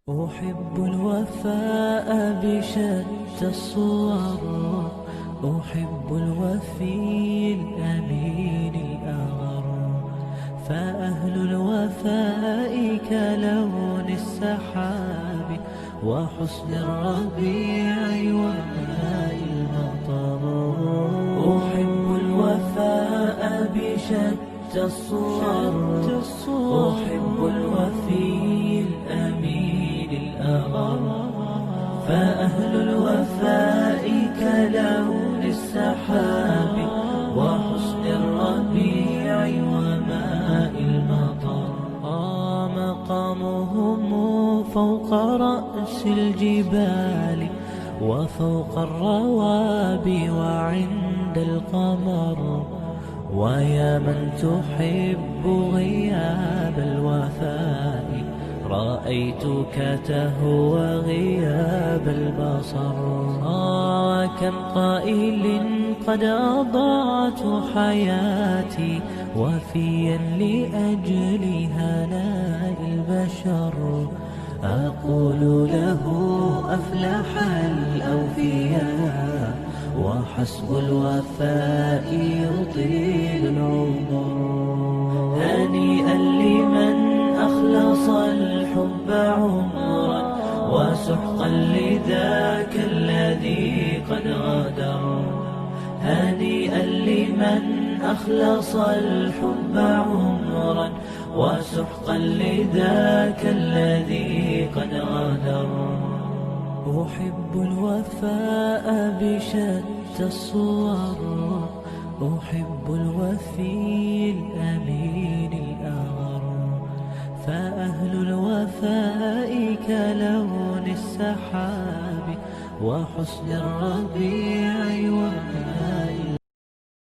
أحب الوفاء بشتى الصور، أحب الوفي الأمين الأغر، فأهل الوفاء كلون السحاب وحسن الربيع وماء المطر. أحب الوفاء بشتى الصور، أحب الوفي الأمين الأغر، فأهل الوفاء كلون السحاب وحسن الربيع وماء المطر. مقامهم فوق رأس الجبال وفوق الروابي وعند القمر، ويا من تحب غياب الوفاء رأيتك تهوى غياب البصر. كم قائل قد أضعت حياتي وفيا لأجل هناء البشر، أقول له أفلح الأوفياء وحسب الوفاء يطيل العمر. هنيئا لمن أخلص الحب عمرا وسحقا لذاك الذي قد غدر. هنيئا لمن أخلص الحب عمرا وسحقا لذاك الذي قد غدر. أحب الوفاء بشتى الصور، أحب الوفي الأمين الأغر، فأهل الوفاء كلون السحاب وحسن الربيع